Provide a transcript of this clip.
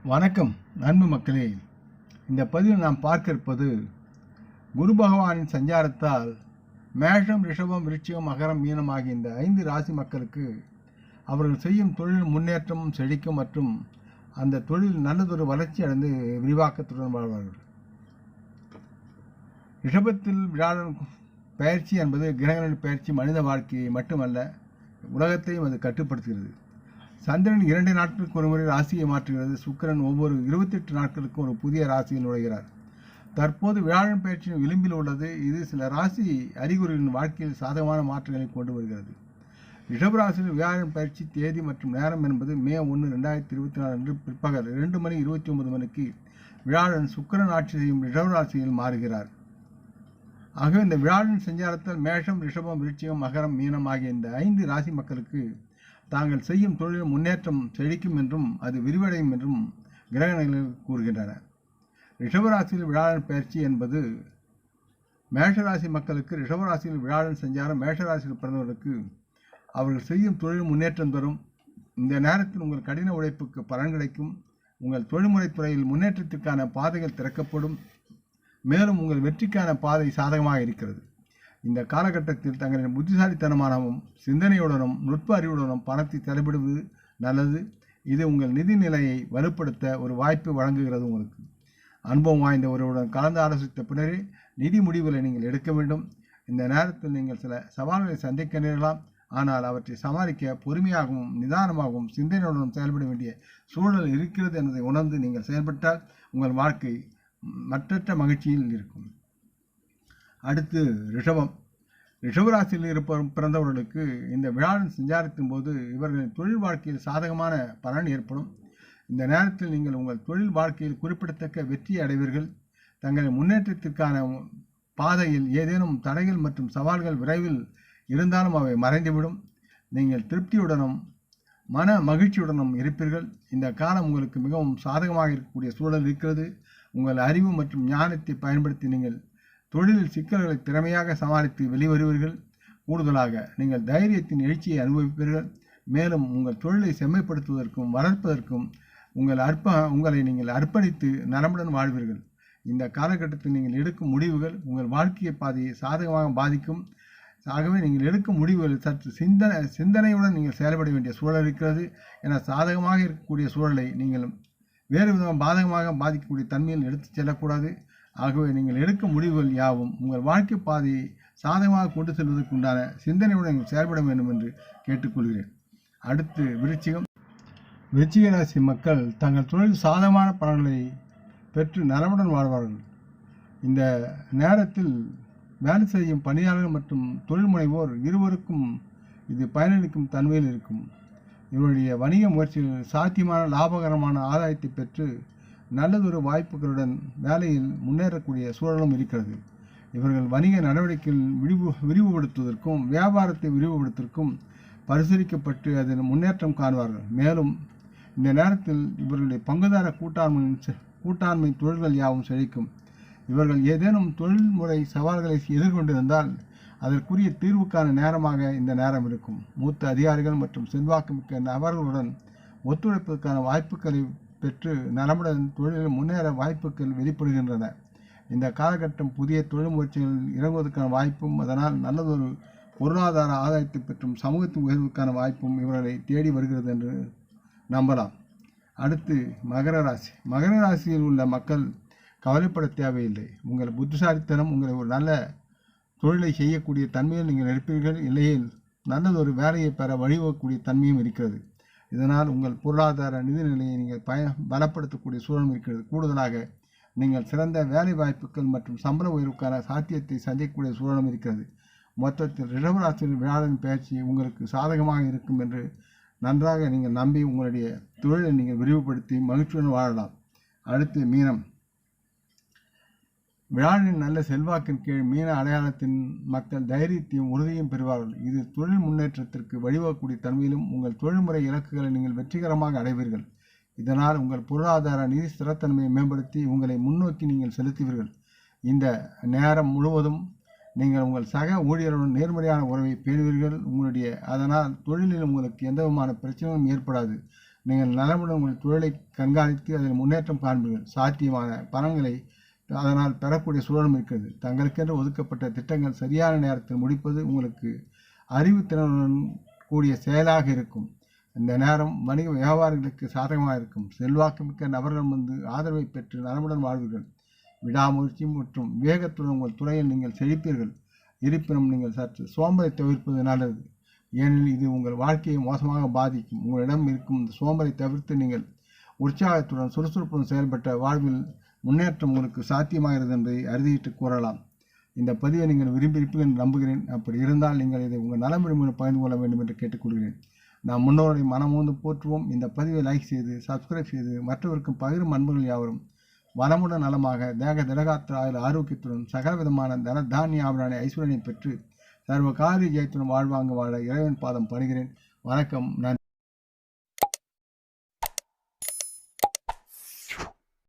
வணக்கம் அன்பு மக்களே. இந்த பதிவில் நாம் பார்க்க இருப்பது குரு பகவானின் சஞ்சாரத்தால் மேஷம், ரிஷபம், விருச்சிகம், மகரம், மீனம் ஆகிய இந்த 5 ராசி மக்களுக்கு அவர்கள் செய்யும் தொழில் முன்னேற்றமும் செழிக்கும் மற்றும் அந்த தொழில் நல்லதொரு வளர்ச்சி அடைந்து விரிவாக்கத்துடன் வாழ்வார்கள். ரிஷபத்தில் வியாழன் பயிற்சி என்பது கிரகங்களின் பயிற்சி மனித வாழ்க்கையை மட்டுமல்ல, உலகத்தையும் அது கட்டுப்படுத்துகிறது. சந்திரன் 2 நாட்களுக்கு ஒரு முறை ராசியை மாற்றுகிறது. சுக்கிரன் ஒவ்வொரு 28 நாட்களுக்கும் ஒரு புதிய ராசியில் நுழைகிறார். தற்போது வியாழன் பயிற்சியின் விளிம்பில் உள்ளது. இது சில ராசி அறிகுறிகளின் வாழ்க்கையில் சாதகமான மாற்றங்களை கொண்டு வருகிறது. ரிஷபராசியில் வியாழன் பயிற்சி தேதி மற்றும் நேரம் என்பது மே 1, 2024 அன்று பிற்பகல் 2:29 வியாழன் சுக்கிரன் ஆட்சி செய்யும் ரிஷபராசியில் மாறுகிறார். ஆகவே இந்த வியாழன் சஞ்சாரத்தால் மேஷம், ரிஷபம், விருச்சிகம், மகரம், மீனம் ஆகிய இந்த 5 ராசி மக்களுக்கு தாங்கள் செய்யும் தொழில் முன்னேற்றம் செழிக்கும் என்றும் அது விரிவடையும் என்றும் கிரகநிலைகள் கூறுகின்றன. ரிஷபராசியில் வியாழன் பயிற்சி என்பது மேஷராசி மக்களுக்கு ரிஷபராசியில் வியாழன் சஞ்சாரம் மேஷராசியில் பிறந்தவர்களுக்கு அவர்கள் செய்யும் தொழில் முன்னேற்றம் தரும். இந்த நேரத்தில் உங்கள் கடின உழைப்புக்கு பலன் கிடைக்கும். உங்கள் தொழில்முறை துறையில் முன்னேற்றத்திற்கான பாதைகள் திறக்கப்படும். மேலும் உங்கள் வெற்றிக்கான பாதை சாதகமாக இருக்கிறது. இந்த காலகட்டத்தில் தங்களின் புத்திசாலித்தனமானவும் சிந்தனையுடனும் நுட்ப அறிவுடனும் பணத்தை செலவிடுவது நல்லது. இது உங்கள் நிதி நிலையை வலுப்படுத்த ஒரு வாய்ப்பை வழங்குகிறது. உங்களுக்கு அனுபவம் வாய்ந்த ஒருவருடன் கலந்து ஆலோசித்த பின்னரே நிதி முடிவுகளை நீங்கள் எடுக்க வேண்டும். இந்த நேரத்தில் நீங்கள் சில சவால்களை சந்திக்க நேரலாம். ஆனால் அவற்றை சமாளிக்க பொறுமையாகவும் நிதானமாகவும் சிந்தனையுடனும் செயல்பட வேண்டிய சூழல் இருக்கிறது என்பதை உணர்ந்து நீங்கள் செயல்பட்டால் உங்கள் வாழ்க்கை மற்றற்ற மகிழ்ச்சியில் இருக்கும். அடுத்து ரிஷபம். ரிஷபராசியில் பிறந்தவர்களுக்கு இந்த வியாழன் சஞ்சாரத்தின் போது இவர்களின் தொழில் வாழ்க்கையில் சாதகமான பலன் ஏற்படும். இந்த நேரத்தில் நீங்கள் உங்கள் தொழில் வாழ்க்கையில் குறிப்பிடத்தக்க வெற்றி அடைவீர்கள். தங்களின் முன்னேற்றத்திற்கான பாதையில் ஏதேனும் தடைகள் மற்றும் சவால்கள் விரைவில் இருந்தாலும் அவை மறைந்துவிடும். நீங்கள் திருப்தியுடனும் மன மகிழ்ச்சியுடனும் இருப்பீர்கள். இந்த காலம் உங்களுக்கு மிகவும் சாதகமாக இருக்கக்கூடிய சூழல் இருக்கிறது. உங்கள் அறிவு மற்றும் ஞானத்தை பயன்படுத்தி நீங்கள் தொழிலில் சிக்கல்களை திறமையாக சமாளித்து வெளிவருவீர்கள். கூடுதலாக நீங்கள் தைரியத்தின் எழுச்சியை அனுபவிப்பீர்கள். மேலும் உங்கள் தொழிலை செம்மைப்படுத்துவதற்கும் வளர்ப்பதற்கும் உங்களை நீங்கள் அர்ப்பணித்து நலமுடன் வாழ்வீர்கள். இந்த காலகட்டத்தில் நீங்கள் எடுக்கும் முடிவுகள் உங்கள் வாழ்க்கை பாதையை சாதகமாக பாதிக்கும். ஆகவே நீங்கள் எடுக்கும் முடிவுகள் சற்று சிந்தனையுடன் நீங்கள் செயல்பட வேண்டிய சூழல் இருக்கிறது. என சாதகமாக இருக்கக்கூடிய சூழலை நீங்கள் வேறு விதமாக பாதகமாக பாதிக்கக்கூடிய தன்மையில் எடுத்துச் செல்லக்கூடாது. ஆகவே நீங்கள் எடுக்கும் முடிவுகள் யாவும் உங்கள் வாழ்க்கை பாதையை சாதகமாக கொண்டு செல்வதற்கு உண்டான சிந்தனையுடன் நீங்கள் செயல்பட வேண்டும் என்று கேட்டுக்கொள்கிறேன். அடுத்து விருச்சிகம். விருச்சிக ராசி மக்கள் தங்கள் தொழில் சாதகமான பலன்களை பெற்று நலமுடன் வாழ்வார்கள். இந்த நேரத்தில் வேலை செய்யும் பணியாளர்கள் மற்றும் தொழில் முனைவோர் இருவருக்கும் இது பயனளிக்கும் தன்மையில் இருக்கும். இவருடைய வணிக முயற்சிகள் சாத்தியமான லாபகரமான ஆதாயத்தை பெற்று நல்லதொரு வாய்ப்புகளுடன் வேலையில் முன்னேறக்கூடிய சூழலும் இருக்கிறது. இவர்கள் வணிக நடவடிக்கைகள் விரிவுபடுத்துவதற்கும் வியாபாரத்தை விரிவுபடுத்துவதற்கும் பரிசீலிக்கப்பட்டு அதில் முன்னேற்றம் காண்பார்கள். மேலும் இந்த நேரத்தில் இவர்களுடைய பங்குதார கூட்டாண்மை தொழில்கள் யாவும் செழிக்கும். இவர்கள் ஏதேனும் தொழில்முறை சவால்களை எதிர்கொண்டிருந்தால் அதற்குரிய தீர்வுக்கான நேரமாக இந்த நேரம் இருக்கும். மூத்த அதிகாரிகள் மற்றும் செல்வாக்குமிக்க நபர்களுடன் ஒத்துழைப்பதற்கான வாய்ப்புகளை பெற்று நலமுடன் தொழிலில் முன்னேற வாய்ப்புகள் வெளிப்படுகின்றன. இந்த காலகட்டம் புதிய தொழில் முயற்சிகள் இறங்குவதற்கான வாய்ப்பும் அதனால் நல்லதொரு பொருளாதார ஆதாயத்தை பெற்றும் சமூகத்தின் உயர்வுக்கான வாய்ப்பும் இவர்களை தேடி வருகிறது என்று நம்பலாம். அடுத்து மகர ராசி. மகர ராசியில் உள்ள மக்கள் கவலைப்பட தேவையில்லை. உங்கள் புத்திசாலித்தனம் உங்களை ஒரு நல்ல தொழிலை செய்யக்கூடிய தன்மையில் நீங்கள் இருப்பீர்கள். இல்லையில் நல்லதொரு வேலையை பெற வழிவகக்கூடிய தன்மையும் இருக்கிறது. இதனால் உங்கள் பொருளாதார நிதி நிலையை நீங்கள் பலப்படுத்தக்கூடிய சூழலும் இருக்கிறது. கூடுதலாக நீங்கள் சிறந்த வேலை வாய்ப்புகள் மற்றும் சம்பள உயர்வுக்கான சாத்தியத்தை சந்திக்கக்கூடிய சூழலும் இருக்கிறது. மொத்தத்தில் ரிஷபராசியில் வியாழன் பயிற்சி உங்களுக்கு சாதகமாக இருக்கும் என்று நன்றாக நீங்கள் நம்பி உங்களுடைய தொழிலை நீங்கள் விரிவுபடுத்தி மகிழ்ச்சியுடன் வாழலாம். அடுத்து மீனம். வியாழனின் நல்ல செல்வாக்கின் கீழ் மீன அடையாளத்தின் மக்கள் தைரியத்தையும் உறுதியும் பெறுவார்கள். இது தொழில் முன்னேற்றத்திற்கு வழிவகக்கூடிய தன்மையிலும் உங்கள் தொழில்முறை இலக்குகளை நீங்கள் வெற்றிகரமாக அடைவீர்கள். இதனால் உங்கள் பொருளாதார நிதி ஸ்திரத்தன்மையை மேம்படுத்தி உங்களை முன்னோக்கி நீங்கள் செலுத்துவீர்கள். இந்த நேரம் முழுவதும் நீங்கள் உங்கள் சக ஊழியருடன் நேர்மறையான உறவை பேணுவீர்கள். அதனால் தொழிலில் உங்களுக்கு எந்த விதமான பிரச்சனையும் ஏற்படாது. நீங்கள் நலமுடன் உங்கள் தொழிலை கண்காணித்து அதில் முன்னேற்றம் காண்பீர்கள். சாத்தியமான பலன்களை அதனால் பெறக்கூடிய சூழலும் இருக்கிறது. தங்களுக்கென்று ஒதுக்கப்பட்ட திட்டங்கள் சரியான நேரத்தில் முடிப்பது உங்களுக்கு அறிவுத்திறனுடன் கூடிய செயலாக இருக்கும். இந்த நேரம் வணிக வியாபாரிகளுக்கு சாதகமாக இருக்கும். செல்வாக்கு மிக்க நபர்கள் வந்து ஆதரவை பெற்று நலமுடன் வாழ்வீர்கள். விடாமுயற்சி மற்றும் வேகத்துடன் உங்கள் துறையில் நீங்கள் செழிப்பீர்கள். இருப்பினும் நீங்கள் சற்று சோம்பலை தவிர்ப்பது நல்லது. ஏனெனில் இது உங்கள் வாழ்க்கையை மோசமாக பாதிக்கும். உங்களிடம் இருக்கும் இந்த சோம்பலை தவிர்த்து நீங்கள் உற்சாகத்துடன் சுறுசுறுப்புடன் செயல்பட்ட வாழ்வில் முன்னேற்றம் உங்களுக்கு சாத்தியமாகிறது என்பதை அறுதியிட்டு கூறலாம். இந்த பதிவை நீங்கள் விரும்பியிருப்பீர்கள் என்று நம்புகிறேன். அப்படி இருந்தால் நீங்கள் இதை உங்கள் நலம் விரும்பின பகிர்ந்து கொள்ள வேண்டும் என்று கேட்டுக்கொள்கிறேன். நாம் முன்னோரை மனமோந்து போற்றுவோம். இந்த பதிவை லைக் செய்து சப்ஸ்கிரைப் செய்து மற்றவருக்கும் பகிரும் அன்புகள் யாவரும் வளமுடன் நலமாக தேக திடகாத்திர ஆயுள் ஆரோக்கியத்துடன் சகலவிதமான தன தானிய ஆபரண ஐஸ்வர்யனை பெற்று சர்வ காரிய ஜெயத்துடன் வாழ்வாங்க வாழ இறைவன் பாதம் பணிகிறேன். வணக்கம். நன்றி.